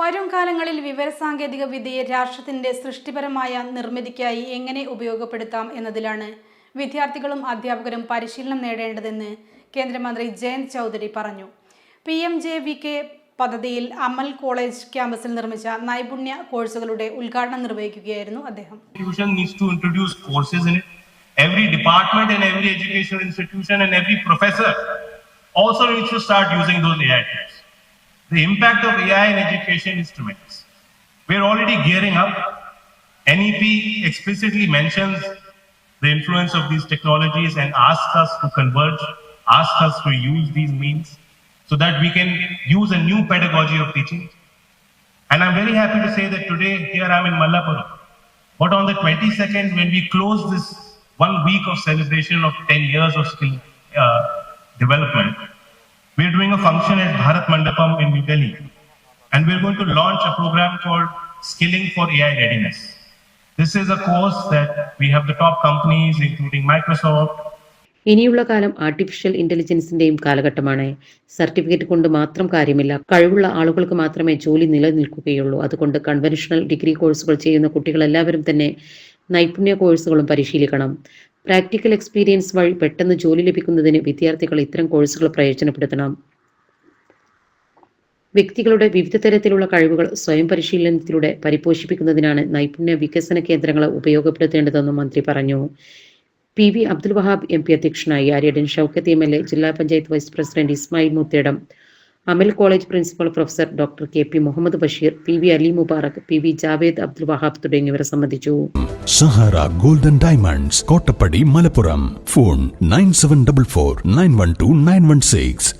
വരും കാലങ്ങളിൽ വിവരസാങ്കേതിക വിദ്യയെ രാഷ്ട്രത്തിന്റെ സൃഷ്ടിപരമായ നിർമ്മിതിക്കായി എങ്ങനെ ഉപയോഗപ്പെടുത്താം എന്നതിലാണ് വിദ്യാർത്ഥികളും അധ്യാപകരും പരിശീലനം നേടേണ്ടതെന്ന് കേന്ദ്രമന്ത്രി ജയന്ത് ചൗധരി പറഞ്ഞു. PMJVK പദ്ധതിയിൽ അമൽ കോളേജ് ക്യാമ്പസിൽ നിർമ്മിച്ച നൈപുണ്യ കോഴ്സുകളുടെ ഉദ്ഘാടനം നിർവഹിക്കുകയായിരുന്നു അദ്ദേഹം. Every department and every educational institution and every professor also needs to start using those AI tools. The impact of AI in education is tremendous. We are already gearing up. NEP explicitly mentions the influence of these technologies and asks us to converge, asks us to use these means so that we can use a new pedagogy of teaching. And I'm very happy to say that today here I'm in Mallapuram. But on the 22nd, when we close this 1 week of celebration of 10 years of skill development, we're doing a function at Bharat Mandapam in New Delhi. And we're going to launch a program called Skilling for AI Readiness. This is a course that we have the top companies, including Microsoft. ഇനിയുള്ള കാലം artificial ഇന്റലിജൻസിന്റെയും കാലഘട്ടമാണ്. Certificate കൊണ്ട് മാത്രം കാര്യമില്ല. കഴിവുള്ള ആളുകൾക്ക് മാത്രമേ ജോലി നിലനിൽക്കുകയുള്ളൂ. അതുകൊണ്ട് കൺവെൻഷണൽ ഡിഗ്രി കോഴ്സുകൾ ചെയ്യുന്ന കുട്ടികളെല്ലാവരും തന്നെ നൈപുണ്യ കോഴ്സുകളും പരിശീലിക്കണം. പ്രാക്ടിക്കൽ എക്സ്പീരിയൻസ് വഴി പെട്ടെന്ന് ജോലി ലഭിക്കുന്നതിന് വിദ്യാർത്ഥികൾ ഇത്തരം കോഴ്സുകൾ പ്രയോജനപ്പെടുത്തണം. വ്യക്തികളുടെ വിവിധ തരത്തിലുള്ള കഴിവുകൾ സ്വയം പരിശീലനത്തിലൂടെ പരിപോഷിപ്പിക്കുന്നതിനാണ് നൈപുണ്യ വികസന കേന്ദ്രങ്ങളെ ഉപയോഗപ്പെടുത്തേണ്ടതെന്നും മന്ത്രി പറഞ്ഞു. PV അബ്ദുൽ വഹാബ് MP അധ്യക്ഷനായി. ആര്യടൻ ഷൗക്കത്ത് MLA, ജില്ലാ panchayat vice president Ismail Moothedam, Amal college principal professor doctor KP Muhammad Basheer, PV Ali Mubarak, PV Javed Abdul Wahab തുടങ്ങിയവർ സംബന്ധിച്ചു. Sahara golden diamonds, Kottappadi, Malappuram. Phone 9744 912 916.